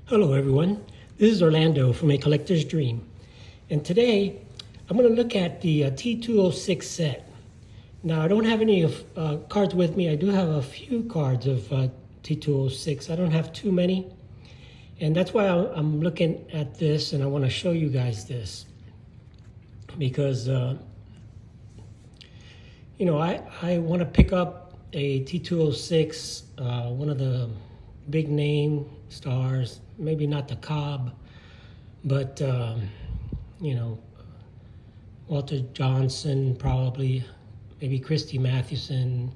Hello everyone, this is Orlando from A Collector's Dream, and today I'm going to look at the T206 set. Now I don't have any cards with me. I do have a few cards of T206. I don't have too many, and that's why I'm looking at this, and I want to show you guys this because I want to pick up a T206, one of the big name stars, maybe not the Cobb, but Walter Johnson, probably, maybe Christy Mathewson,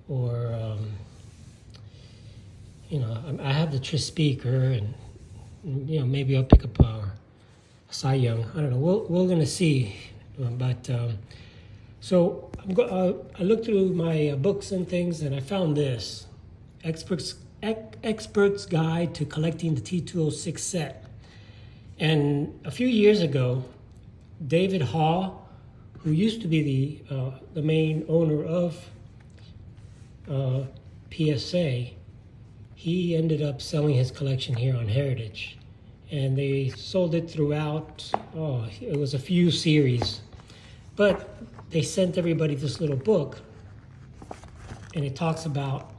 or I have the Tris Speaker, and maybe I'll pick up a Cy Young. I don't know. We're gonna see, but so I looked through my books and things, and I found this Expert's Guide to Collecting the T206 Set. And a few years ago, David Hall, who used to be the main owner of PSA, he ended up selling his collection here on Heritage. And they sold it throughout, it was a few series. But they sent everybody this little book, and it talks about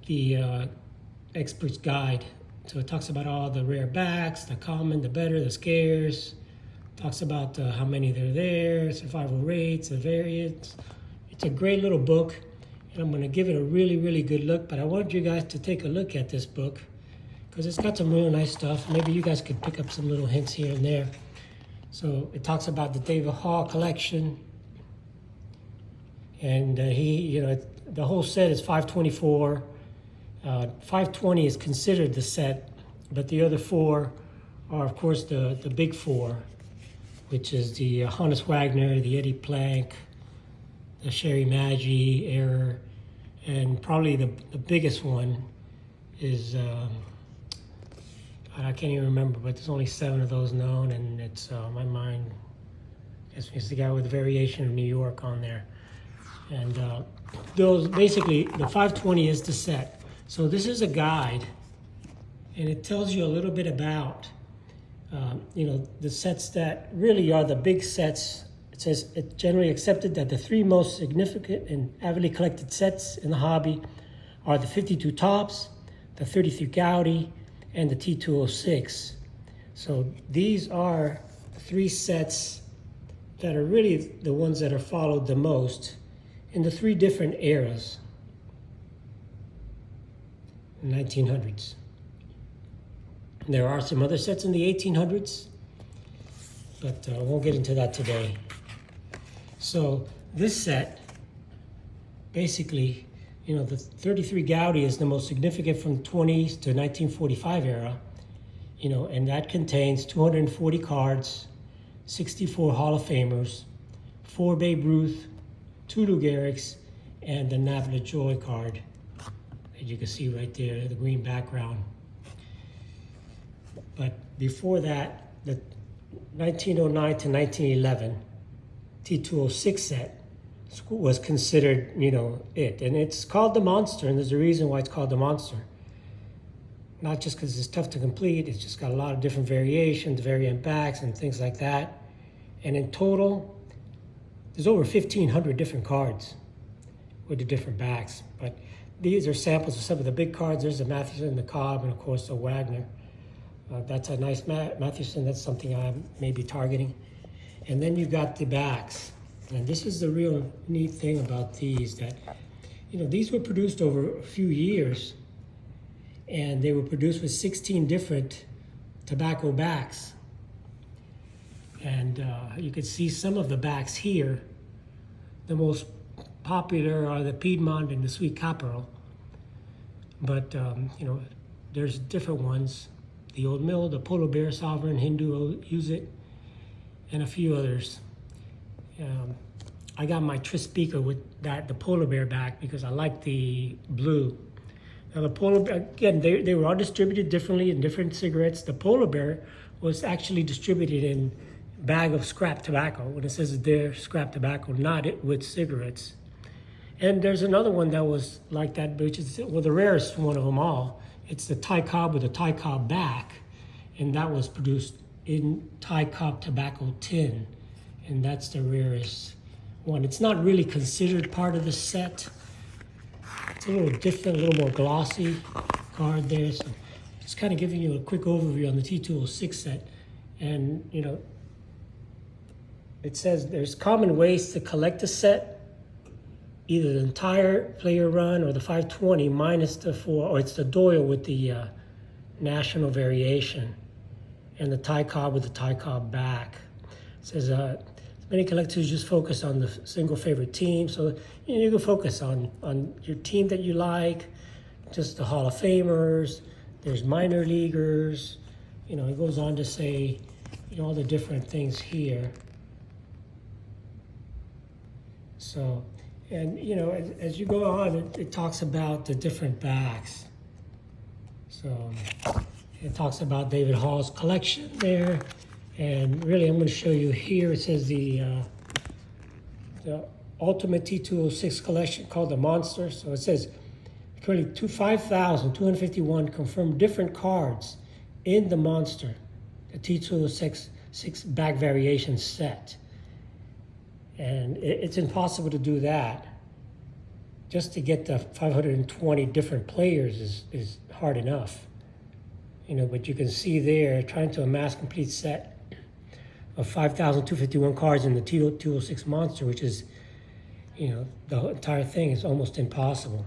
the Expert's Guide. So it talks about all the rare backs, the common, the better, the scarce. Talks about how many there are there, survival rates, the variants. It's a great little book, and I'm going to give it a really, really good look. But I want you guys to take a look at this book because it's got some real nice stuff. Maybe you guys could pick up some little hints here and there. So it talks about the David Hall collection, and the whole set is 524. 520 is considered the set, but the other four are, of course, the big four, which is the Hannes Wagner, the Eddie Plank, the Sherry Maggi Error, and probably the biggest one is, I can't even remember, but there's only 7 of those known, and it's, my mind, it's the guy with the Variation of New York on there. And those, basically, the 520 is the set. So this is a guide, and it tells you a little bit about, the sets that really are the big sets. It says it's generally accepted that the 3 most significant and avidly collected sets in the hobby are the 52 Tops, the 33 Gaudi, and the T206. So these are 3 sets that are really the ones that are followed the most in the 3 different eras. 1900s. There are some other sets in the 1800s, but I won't get into that today. So this set, basically, the 33 Gaudi is the most significant from the 20s to 1945 era, and that contains 240 cards, 64 Hall of Famers, 4 Babe Ruth, 2 Lou Gehrig's, and the Navla Joy card. You can see right there, the green background. But before that, the 1909 to 1911 T206 set was considered, it. And it's called the Monster, and there's a reason why it's called the Monster. Not just because it's tough to complete, it's just got a lot of different variations, variant backs, and things like that. And in total, there's over 1,500 different cards with the different backs. But these are samples of some of the big cards. There's the Mathewson, the Cobb, and of course the Wagner. That's a nice Mathewson. That's something I may be targeting. And then you've got the backs. And this is the real neat thing about these, that, these were produced over a few years, and they were produced with 16 different tobacco backs. And you can see some of the backs here. The most popular are the Piedmont and the Sweet Caporal, but there's different ones. The Old Mill, the Polar Bear, Sovereign, Hindu, Use It, and a few others. I got my Tris Speaker with the Polar Bear back because I like the blue. Now the Polar Bear, again, they were all distributed differently in different cigarettes. The Polar Bear was actually distributed in bag of scrap tobacco. When it says there, scrap tobacco, not it with cigarettes. And there's another one that was like that, which is, well, the rarest one of them all. It's the Tycob with a Tycob back, and that was produced in Tycob tobacco tin, and that's the rarest one. It's not really considered part of the set. It's a little different, a little more glossy card there. So just kind of giving you a quick overview on the T206 set. And, you know, it says there's common ways to collect a set, either the entire player run or the 520 minus the 4, or it's the Doyle with the national variation, and the Tycob with the Tycob back. It says many collectors just focus on the single favorite team, so you can focus on your team that you like, just the Hall of Famers. There's minor leaguers. You know, it goes on to say, you know, all the different things here. So, and you know, as you go on, it talks about the different backs. So it talks about David Hall's collection there, and really I'm going to show you here. It says the Ultimate T206 collection called the Monster. So it says currently 5,251 confirmed different cards in the Monster, the T206 back variation set. And it's impossible to do that. Just to get the 520 different players is hard enough. You know, but you can see there, trying to amass complete set of 5,251 cards in the T206 Monster, which is, you know, the entire thing is almost impossible.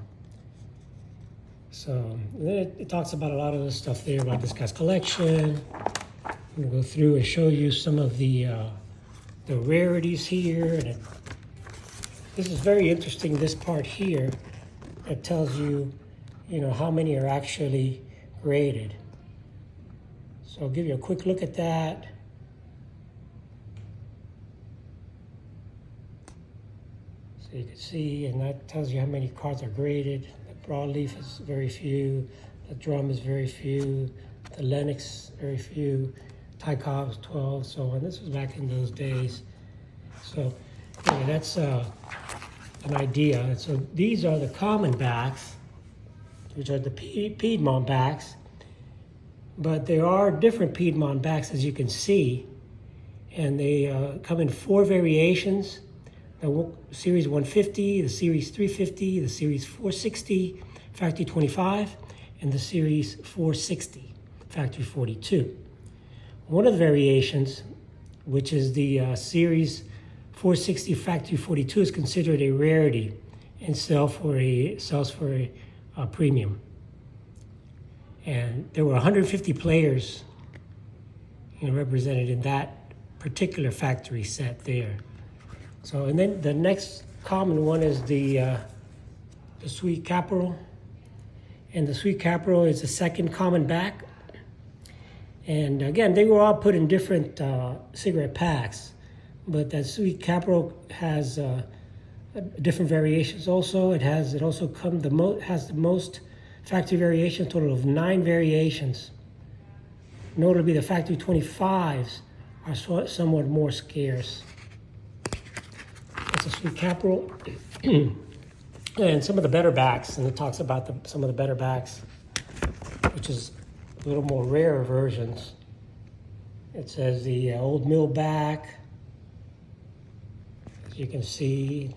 So then it talks about a lot of the stuff there about this guy's collection. I'm gonna go through and show you some of the rarities here. And this is very interesting, this part here. It tells you, you know, how many are actually graded. So I'll give you a quick look at that. So you can see, and that tells you how many cards are graded. The Broadleaf is very few. The Drum is very few. The Lennox, very few. Tycob is 12, so on. This was back in those days. So anyway, that's an idea. And so these are the common backs, which are the Piedmont backs. But there are different Piedmont backs, as you can see, and they come in 4 variations: the Series 150, the Series 350, the Series 460, Factory 25, and the Series 460, Factory 42. One of the variations, which is the Series 460 Factory 42, is considered a rarity and sells for a premium. And there were 150 players, you know, represented in that particular factory set there. So, and then the next common one is the Sweet Caporal. And the Sweet Caporal is the second common back. And again, they were all put in different cigarette packs, but that Sweet Caporal has different variations also. It has the most factory variation, total of 9 variations. Notably, the Factory 25s are somewhat more scarce. That's a Sweet Caporal. And some of the better backs, and it talks about some of the better backs, which is a little more rare versions. It says the Old Mill back, as you can see,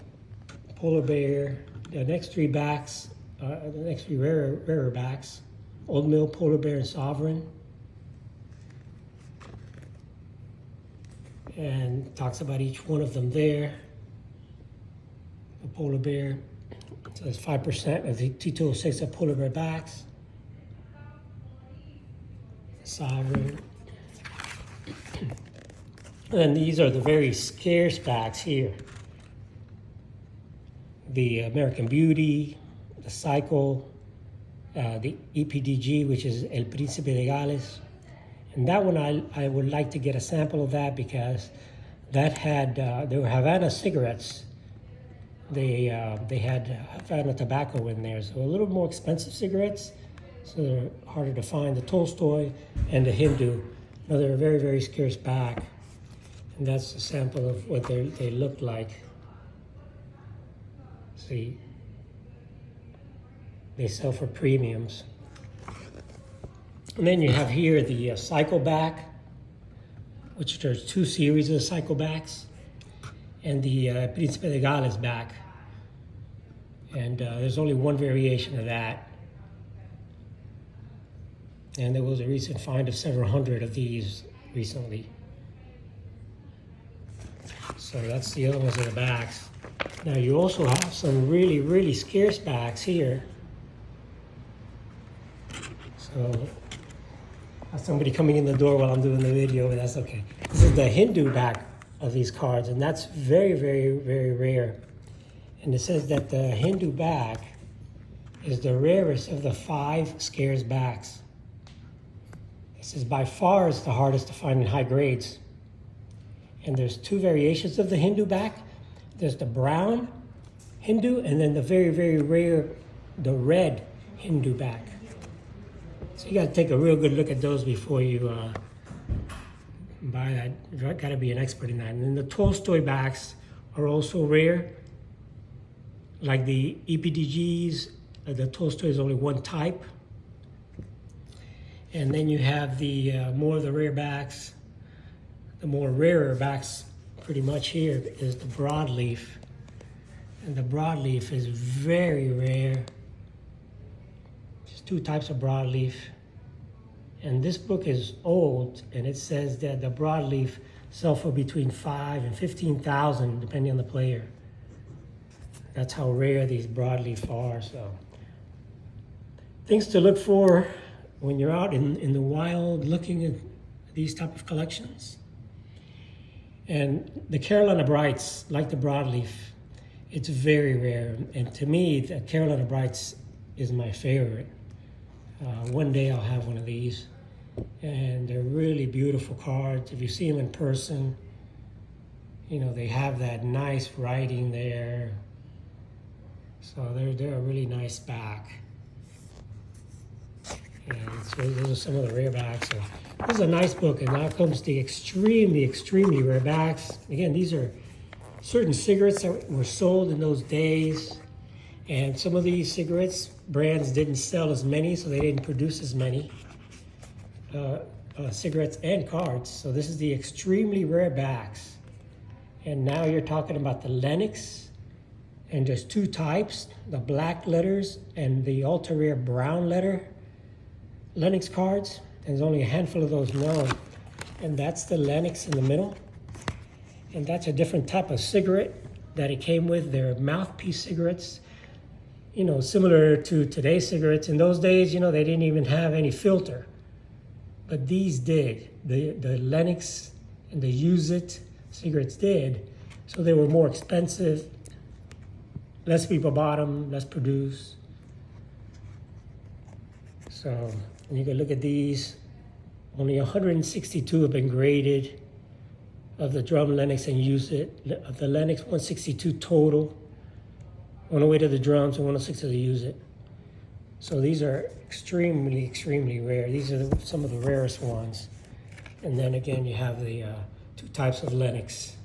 Polar Bear. The next 3 backs, the next 3 rarer backs: Old Mill, Polar Bear, and Sovereign. And talks about each one of them there. The Polar Bear, so it's 5% of the T206 are Polar Bear backs. Sovereign. And these are the very scarce backs here. The American Beauty, the Cycle, the EPDG, which is El Príncipe de Gales. And that one, I would like to get a sample of that, because that had, they were Havana cigarettes. They had Havana tobacco in there, so a little more expensive cigarettes, so they're harder to find. The Tolstoy and the Hindu, another very, very scarce back. And that's a sample of what they look like. See, they sell for premiums. And then you have here the Cycleback, which there's 2 series of Cyclebacks, and the Príncipe de Gales back. And there's only one variation of that. And there was a recent find of several hundred of these recently. So that's the other ones in the backs. Now you also have some really, really scarce backs here. So somebody coming in the door while I'm doing the video, but that's okay. This is the Hindu back of these cards, and that's very, very, very rare. And it says that the Hindu back is the rarest of the 5 scarce backs. It says by far it's the hardest to find in high grades. And there's 2 variations of the Hindu back. There's the brown Hindu, and then the very, very rare, the red Hindu back. So you got to take a real good look at those before you buy that. You've got to be an expert in that. And then the Tolstoy backs are also rare. Like the EPDGs, the Tolstoy is only 1 type. And then you have the more of the rare backs. The more rarer backs pretty much here is the Broadleaf. And the Broadleaf is very rare. There's 2 types of Broadleaf. And this book is old, and it says that the Broadleaf sell for between 5,000 and 15,000, depending on the player. That's how rare these Broadleaf are. So, things to look for when you're out in the wild looking at these type of collections. And the Carolina Brights, like the Broadleaf, it's very rare. And to me, the Carolina Brights is my favorite. One day I'll have one of these. And they're really beautiful cards. If you see them in person, you know, they have that nice writing there. So they're a really nice back. And so those are some of the rare backs. So this is a nice book, and now comes the extremely, extremely rare backs. Again, these are certain cigarettes that were sold in those days. And some of these cigarettes brands didn't sell as many, so they didn't produce as many cigarettes and cards. So this is the extremely rare backs. And now you're talking about the Lennox, and there's 2 types, the black letters and the ultra rare brown letter Lennox cards. And there's only a handful of those known. And that's the Lennox in the middle. And that's a different type of cigarette that it came with. They're mouthpiece cigarettes, you know, similar to today's cigarettes. In those days, you know, they didn't even have any filter. But these did. The Lennox and the Use It cigarettes did. So they were more expensive. Less people bought them, less produced. So when you can look at these, only 162 have been graded of the drum Lennox and Use It. Of the Lennox, 162 total. 108 of the drums and 106 of the Use It. So these are extremely, extremely rare. These are some of the rarest ones. And then again, you have the 2 types of Lennox.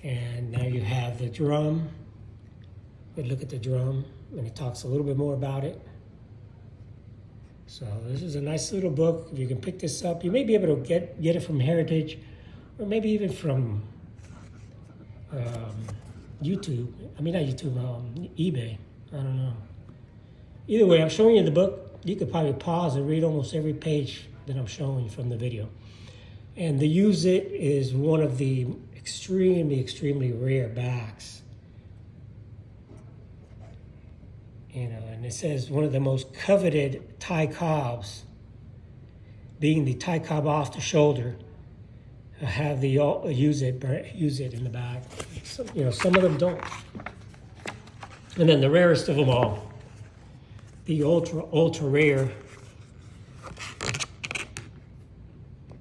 And now you have the drum. Good look at the drum, and it talks a little bit more about it. So this is a nice little book. If you can pick this up, you may be able to get it from Heritage, or maybe even from YouTube. I mean, not YouTube, eBay. I don't know. Either way, I'm showing you the book. You could probably pause and read almost every page that I'm showing you from the video. And the Use It is one of the extremely, extremely rare backs. You know, and it says one of the most coveted Tycobs, being the Tycob off the shoulder, have the Use It in the back. So, you know, some of them don't. And then the rarest of them all, the ultra rare,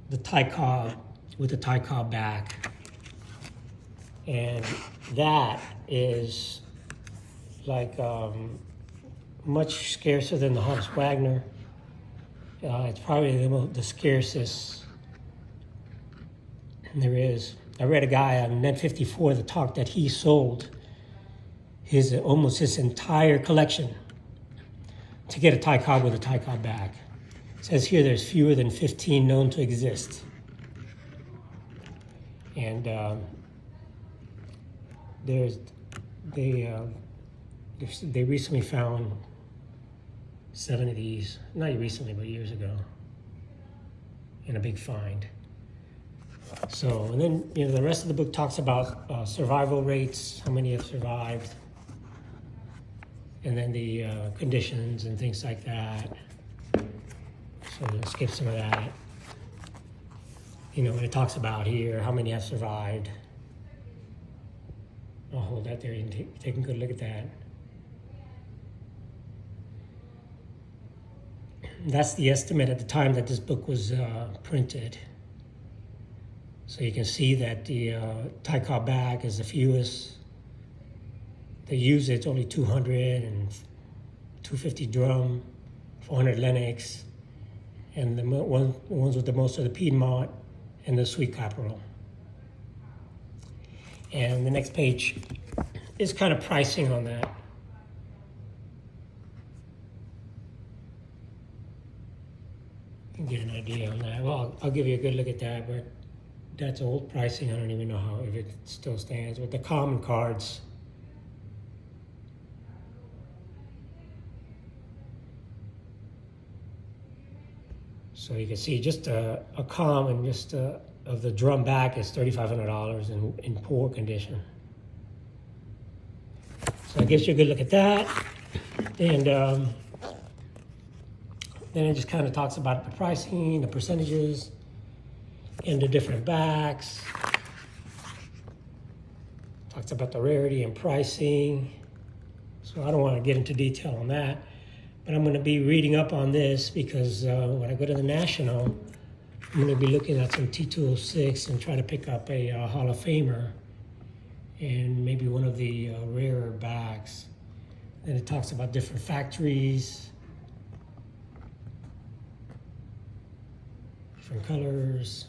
the Tycob with the Tycob back. And that is like much scarcer than the Hans Wagner. It's probably the scarcest there is. I read a guy on Net 54 that talked that he sold almost his entire collection to get a Tycob with a Tycob bag. It says here there's fewer than 15 known to exist. And they recently found 7 of these, not recently, but years ago, in a big find. So, and then, you know, the rest of the book talks about survival rates, how many have survived, and then the conditions and things like that. So we'll skip some of that. You know, it talks about here how many have survived. I'll hold that there and take a good look at that. That's the estimate at the time that this book was printed. So you can see that the Tycob bag is the fewest. They use it's only 200 and 250 drum, 400 Lennox, and the ones with the most are the Piedmont and the Sweet Copperel. And the next page is kind of pricing on that. You can get an idea on that. Well, I'll give you a good look at that, but that's old pricing. I don't even know if it still stands. With the common cards, so you can see just a common, just of the drum back is $3,500 in poor condition. So it gives you a good look at that. And then it just kind of talks about the pricing, the percentages, and the different backs. Talks about the rarity and pricing. So I don't want to get into detail on that, but I'm going to be reading up on this because when I go to the National, I'm going to be looking at some T206 and try to pick up a Hall of Famer and maybe one of the rarer backs. Then it talks about different factories, different colors.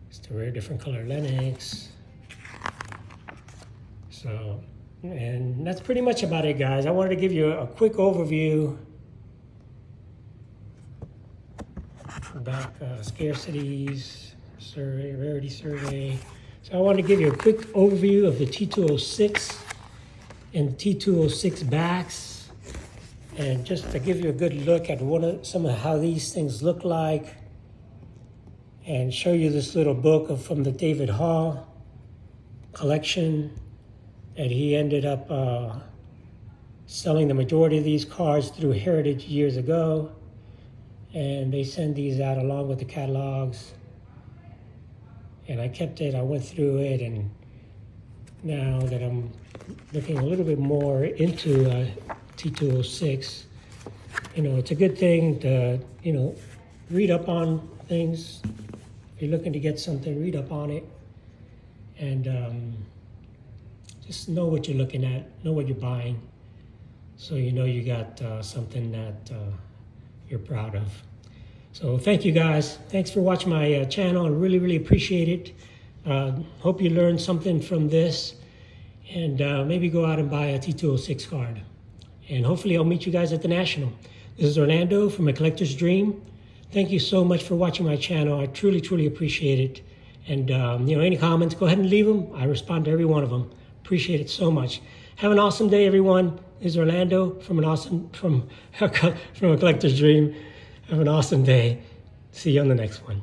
It's the rare different color Lennox. So, and that's pretty much about it, guys. I wanted to give you a quick overview about scarcities, survey, rarity survey. So I wanted to give you a quick overview of the T206 and T206 backs, and just to give you a good look at some of how these things look like, and show you this little book from the David Hall collection that he ended up selling the majority of these cards through Heritage years ago. And they send these out along with the catalogs. And I kept it, I went through it, and now that I'm looking a little bit more into T206, you know, it's a good thing to, you know, read up on things. If you're looking to get something, read up on it. And just know what you're looking at, know what you're buying, so you know you got something that you're proud of. So thank you, guys. Thanks for watching my channel. I really, really appreciate it. Hope you learned something from this, and maybe go out and buy a T206 card. And hopefully I'll meet you guys at the National. This is Orlando from A Collector's Dream. Thank you so much for watching my channel. I truly, truly appreciate it. And you know, any comments, go ahead and leave them. I respond to every one of them. Appreciate it so much. Have an awesome day, everyone. This is Orlando from A Collector's Dream. Have an awesome day. See you on the next one.